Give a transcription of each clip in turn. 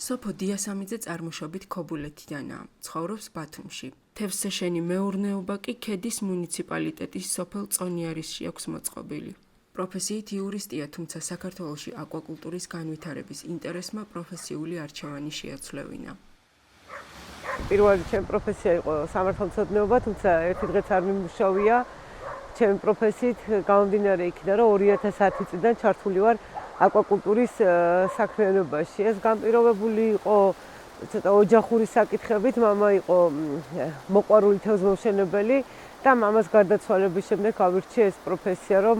სოფო დიასამიძე წარმოშობით ქობულეთიდანაა, ცხოვრობს ბათუმში. თევზსეშენი მეურნეობა კი ქედის მუნიციპალიტეტის სოფელ წონიარისში აქვს მოწყობილი. პროფესიით იურისტია, თუმცა საქართველოში აკვაკულტურის განვითარების ინტერესმა პროფესიული არჩევანი შეაცვლევინა. პირველი ჩემი პროფესია იყო სამართალმცოდნეობა, თუმცა ერთი დღეც არ მიმუშავია ჩემი პროფესიით გამომდინარე იქიდან, რომ 2010 წლიდან ჩართული ვარ აკვაკულტურის საქმიანობაში. ეს განპირობებული იყო ცოტა ოჯახური საკითხებით, მამა იყო მოყვარული თევზმოშენებელი და მამას გარდაცვალების შემდეგ ავირჩიე ეს პროფესია, რომ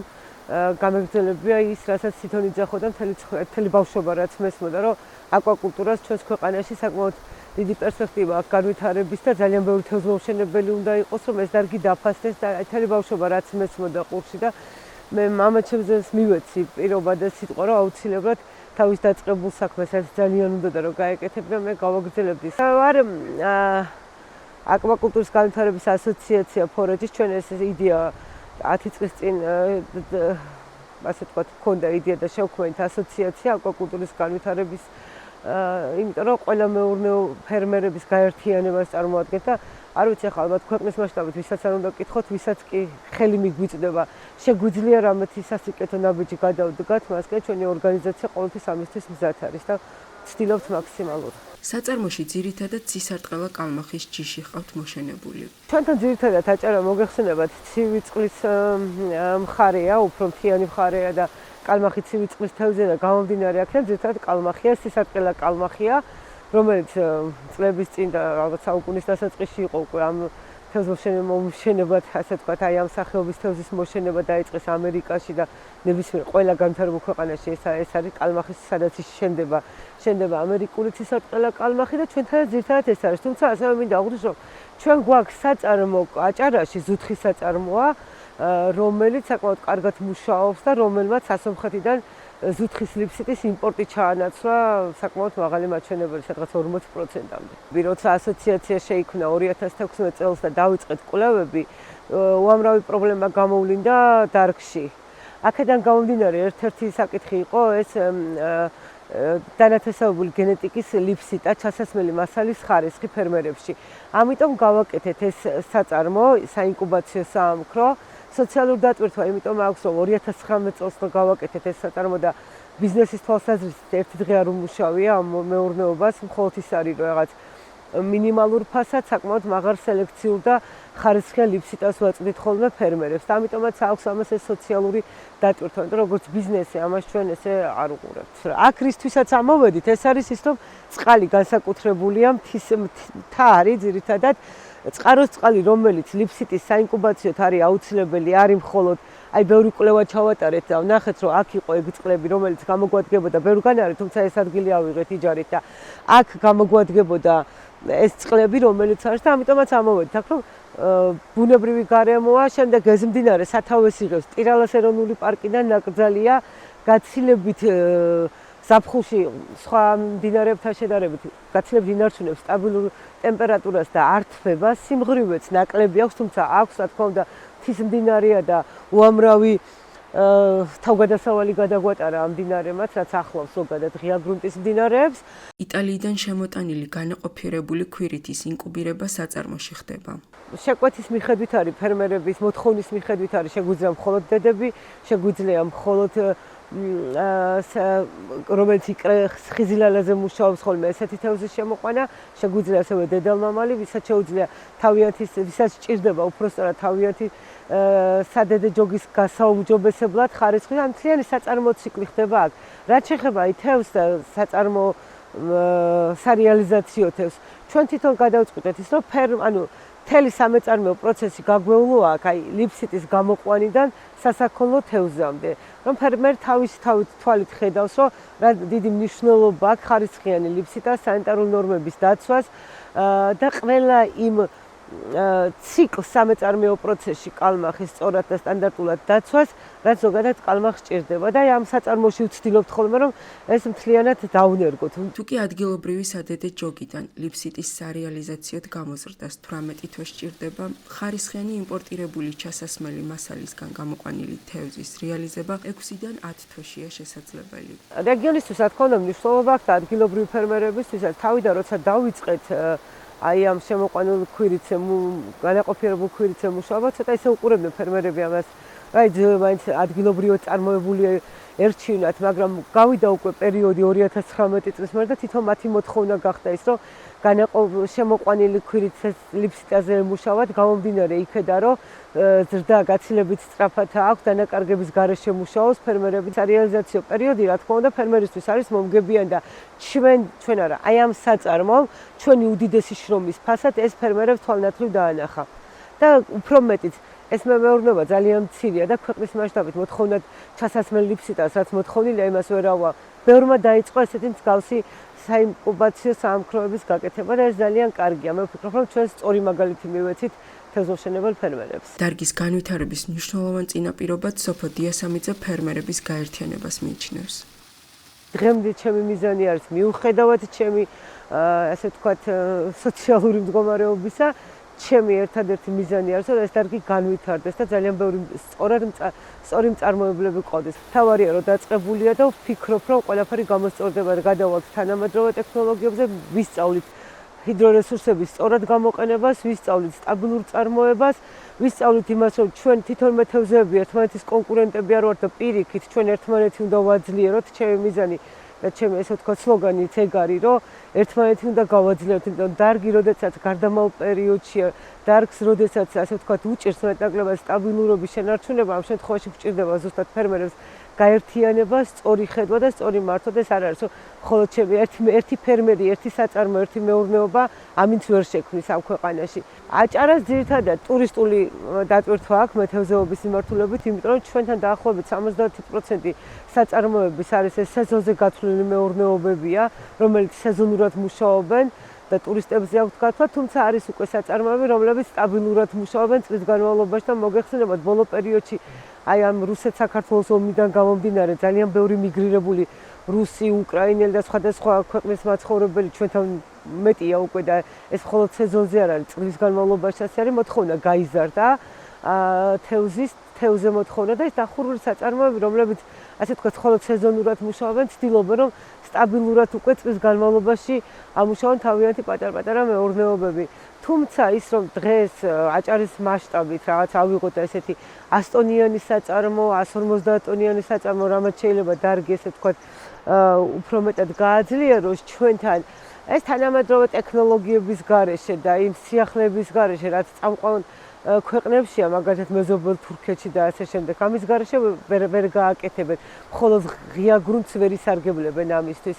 გამეგრძელებია ის, რასაც თვითონ იძახოდა მთელი ბავშვობა, რაც მესმოდა, რომ აკვაკულტურას ჩვენს ქვეყანაში საკმაოდ დიდი პერსპექტივა აქვს განვითარების და ძალიან ბევრი თევზმოშენებელი უნდა იყოს, რომ ეს დარგი დაფასდეს და მთელი ბავშვობა რაც მესმოდა ყურში და მე მამაჩემს მივეცი პირობა და სიტყვა, რომ აუცილებლად თავის დაწყებულ საქმეს რაც ძალიან უნდა რომ გაეკეთებინა, მე გავაგრძელებდი. ვარ აკვაკულტურის განვითარების ასოციაცია ფორეჯის, ჩვენ ეს იდეა 10 წლის წინ ასე თქვა ქონდა იდეა და შევქმნით ასოციაცია აკვაკულტურის განვითარების იმიტომ რომ ყველა მეურნეო ფერმერების გაერთიანებას წარმოადგენს და არ ვიცი ახლა ალბათ ქვეყნის მასშტაბით ვისაც არ უნდა გკითხოთ, ვისაც კი ხელი მიგვიწდება, შეგვიძლია რამეთი სასიკეთო ნაბიჯი გადავდგათ, მასკენ ჩვენი ორგანიზაცია ყოველთვის ამისთვის მზად არის და ვცდილობთ მაქსიმალურად. საწარმოში ძირითადად ცისარტყელა კალმახის ჯიში ყავთ მოშენებული. ჩვენთან ძირითადად აჭარა მოგეხსენებათ ცივი წყლის მხარეა, უფრო მთიანი მხარეა და კალმახი ცივი წყლის თევზია და გამომდინარე აქედან ძირითადად კალმახია, ცისარტყელა კალმახია, რომელიც წლების წინ და ალბათ საუკუნის დასაწყისში იყო უკვე ამ თევზმოშენებად, ასე ვთქვათ, აი ამ სახეობის თევზის მოშენება დაიწყეს ამერიკაში და ნებისმიერ ყველა განვითარებულ ქვეყანაში ეს არის კალმახის სადაც შენდება ამერიკული ცისარტყელა კალმახი და ჩვენთანაც ძირითადად ეს არის. თუმცა ასევე მინდა აღვნიშნო, რომ ჩვენ გვაქვს საწარმო აჭარაში, ზუთხის საწარმოა, რომელიც საკმაოდ კარგად მუშაობს და რომელმაც ასომხეთიდან ზუთხის ლიფსიტის იმპორტი ჩაანაცვლა საკმაოდ მაღალი მაჩვენებელი, სადღაც 40%-მდე. როცა ასოციაცია შეიქმნა 2016 წელს და დავიწყეთ კვლევები, უამრავი პრობლემა გამოვლინდა დარგში. აქედან გამომდინარე ერთ-ერთი საკითხი იყო ეს დანათესავებული გენეტიკის ლიფსიტა, ჩასასმელი მასალის ხარისხი ფერმერებში. ამიტომ გავაკეთეთ ეს საწარმო, საინკუბაციო საამქრო, სოციალურ დატვირთვა, იმიტომ აქვს რომ 2019 წელს გავაკეთეთ ეს საწარმო და ბიზნესის თვალსაზრისით ერთი დღე არ უმუშავია ამ მეურნეობას, მხოლოდ ის არის რომ რაღაც მინიმალურ ფასად საკმაოდ მაღალ სელექციურ და ხარისხიან ლიფსიტას ვაწვდით ხოლმე ფერმერებს და ამიტომაც აქვს ამას ეს სოციალური დატვირთვა, იმიტომ როგორც ბიზნესი ამას ჩვენ ესე არ უყურებთ. აქ რისთვისაც ამოვედით, ეს არის ის რომ წყალი განსაკუთრებულია, მთა არის ძირითადად წყაროს წყალი, რომელიც ლიფსიტის საინკუბაციოდ არის აუცილებელი, არის მხოლოდ აი ბევრი კვლევა ჩავატარეთ და ვნახეთ რომ აქ იყო ეგ წყლები, რომელიც გამოგვადგებოდა ბევრგან არის, თუმცა ეს ადგილი ავიღეთ იჯარით და აქ გამოგვადგებოდა ეს წყლები, რომელიც არის და ამიტომაც ამოვედით აქ რომ ბუნებრივი გარემოა, შემდეგ ეს მდინარე სათავეს იღებს ტირალას ეროვნული პარკიდან ნაკრძალია, გაცილებით ზაფხულში სხვა მდინარეებთან შედარებით გაცილებით ინარჩუნებს სტაბილურ ტემპერატურას და არ თბება, სიმღრივეც ნაკლები აქვს, თუმცა აქვს რა თქმა უნდა მთის მდინარეა და უამრავი თავგადასავალი გადაგვატარა ამ მდინარემაც, რაც ახლავს ზოგადად ღია გრუნტის მდინარეებს. იტალიიდან შემოტანილი განაყოფიერებული ქვირითის ინკუბირება საწარმოში ხდება. შეკვეთის მიხედვით არის ფერმერების მოთხოვნის მიხედვით არის შეგვიძლია მხოლოდ დედები, შეგვიძლია მხოლოდ რომელიც ხიზილალაზე მუშაობს ხოლმე ესეთი თევზის შემოყვანა, შეგვიძლია ასევე დედალმამალი, ვისაც შეუძლია თავიანთი, ვისაც სჭირდება უпростоრად თავიანთი სადედე ჯოგის გასაუმჯობესებლად ხარისხი და მთლიანი საწარმო ციკლი ხდება აქ. რაც შეეხება აი თევზს და საწარმო სარეალიზაციო თევზს, ჩვენ თვითონ გადავწყვიტეთ ის, რომ მთელი სამეწარმეო პროცესი გაგვეულოა აქ აი ლიფსიტის გამოყვანიდან სასაქონლო თევზამდე. რომ ფერმერი თავის თვალით ხედავს, რომ რა დიდი მნიშვნელობა აქვს ხარისხიანი ლიფსიტას, სანიტარული ნორმების დაცვას და ყველა იმ ციკლს სამეწარმეო პროცესში კალმახის სწორად და სტანდარტულად დაცვას, რაც ზოგადად კალმახს სჭირდება და ამ საწარმოში ვცდილობთ ხოლმე რომ ეს მთლიანად დაუნერგოთ. თუ კი ადგილობრივი სადედე ჯოგიდან ლიფსიტის სარეალიზაციოდ გამოზრდას 18 თვე სჭირდება, ხარისხიანი იმპორტირებული ჩასასმელი მასალისგან გამოყვანილი თევზის რეალიზება 6-დან 10 თვეშია შესაძლებელი. რეგიონისთვის რა თქმა უნდა მნიშვნელობა აქვს ადგილობრივი ფერმერებისთვისაც, თავიდან როცა დავიწყეთ აი ამ შემოყვანილ ქვირითზე განაყოფიერებულ ქვირითზე მუშაობა, ცოტა ისე უყურებდნენ ფერმერები ამას. აი მაინც ადგილობრივად წარმოებული ერჩივნათ, მაგრამ გავიდა უკვე პერიოდი 2019 წლის მერე და თვითონ მათი მოთხოვნა გახდა ის, რომ შემოყვანილი ქვირითზე ლიფსიტაზე მუშაობთ, გამომდინარე იქედან, რომ ზრდა გაცილებით სწრაფად აქვს, დანაკარგების გარეშე მუშაობს ფერმერების სარეალიზაციო პერიოდი, რა თქმა უნდა, ფერმერისთვის არის მომგებიანი და ჩვენ არა, აი ამ საწარმომ ჩვენი უდიდესი შრომის ფასად ეს ფერმერებს თვალნათლივ დაანახა. და უფრო მეტიც ეს მეურნეობა ძალიან მცირეა და ქვეყნის მასშტაბით მოთხოვნად ჩასასმელ ლიფსიტას, რაც მოთხოვნილია, იმას ვერავა. ბევრმა დაიწყო ესეთი მსგავსი საინკუბაციო საამქროების გაკეთება და ეს ძალიან კარგია. მე ვფიქრობ, რომ ჩვენ სწორი მაგალითი მივეცით თევზმშენებელ ფერმერებს. დარგის განვითარების მნიშვნელოვან წინაპირობად სოფო დიასამიძე ფერმერების გაერთიანებას მიიჩნევს. დღემდე ჩემი მიზანი არის მიუხედავად ჩემი ასე ვთქვათ სოციალური მდგომარეობისა, ჩემი ერთადერთი მიზანი არის, რომ ეს დარგი განვითარდეს და ძალიან ბევრი სწორი მწარმოებლები ყოდეს. თავარია რომ დაწყებულია და ვფიქრობ, რომ ყველაფერი გამოსწორდება და გადავალთ თანამედროვე ტექნოლოგიებზე, ვისწავლით ჰიდრორესურსების სწორად გამოყენებას, ვისწავლით სტაბილურ წარმოებას, ვისწავლით იმას, რომ ჩვენ თვითონვე თევზები ერთმანეთის კონკურენტები არ ვართ და პირიქით ჩვენ ერთმანეთი უნდა ვაძლიეროთ. ჩემი მიზანი და ჩემი ესე ვთქვათ სლოგანი ეგ არის, რომ ერთმანეთი უნდა გავაძლიეროთ, იმიტომ რომ დარგი როდესაც გარდამავალ პერიოდშია, დარგს როდესაც ასე ვთქვათ უჭირს მეტნაკლებად სტაბილურობის შენარჩუნება, ამ შემთხვევაში გვჭირდება ზუსტად ფერმერებს გაერთიანება, სწორი ხედვა და სწორი მართვა და ეს არ არის, რომ მხოლოდ ჩემი ერთი ფერმერი, ერთი საწარმო, ერთი მეურნეობა ამინც ვერ შექმნის ამ ქვეყანაში. აჭარას ძირითადად ტურისტული დატვირთვა აქვს მეთევზეობის მიმართულებით, იმიტომ რომ ჩვენთან დაახლოებით 70% საწარმოების არის ეს სეზონზე გათვლილი მეურნეობებია, რომელიც სეზონურად მუშაობენ და ტურისტებზე აქვთ გათვლა, თუმცა არის უკვე საწარმოები, რომლებიც სტაბილურად მუშაობენ წლის განმავლობაში და მოგეხსენებათ ბოლო პერიოდში აი ამ რუსეთ-საქართველოს ომიდან გამომდინარე ძალიან ბევრი მიგრირებული რუსი, უკრაინელი და სხვადასხვა ქვეყნის მაცხოვრებელი ჩვენთან მეტია უკვე და ეს მხოლოდ სეზონზე არ არის, წლის განმავლობაშიც არის მოთხოვნა გაიზარდა თევზზე მოთხოვნა და ეს დახურული საწარმოები, რომლებიც ასე ვთქვათ, მხოლოდ სეზონურად მუშაობენ, ცდილობენ რომ სტაბილურად უკვე წლის განმავლობაში ამუშაონ თავიანთი პატარ-პატარა მეურნეობები. თუმცა ის რომ დღეს აჭარის მასშტაბით რაღაც ავიღოთ ესეთი 100 ტონიანი საწარმო, 150 ტონიანი საწარმო, რამაც შეიძლება დარგი ესე ვთქვათ უფრო მეტად გააძლიეროს ჩვენთან ეს თანამედროვე ტექნოლოგიების გარეშე და იმ სიახლეების გარეშე, რაც წამყვან ქვეყნებშია, მაგალითად მეზობელ თურქეთში და ასე შემდეგ. ამის გარეშე ვერ გააკეთებენ, მხოლოდ ღია გრუნტს ვერ ისარგებლებენ ამისთვის.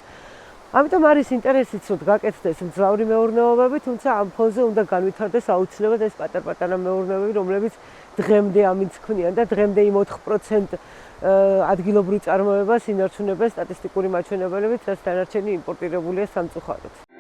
ამიტომ არის ინტერესიც, რომ გაკეთდეს მძლავრი მეურნეობები, თუმცა ამ ფონზე უნდა განვითარდეს აუცილებლად ეს პატარ-პატარა მეურნეობები, რომლებიც დღემდე ამით ქმნიან და დღემდე იმ 4% ადგილობრივ წარმოებას ინარჩუნებენ სტატისტიკური მაჩვენებელებით, რაც დანარჩენი იმპორტირებულია სამწუხაროდ.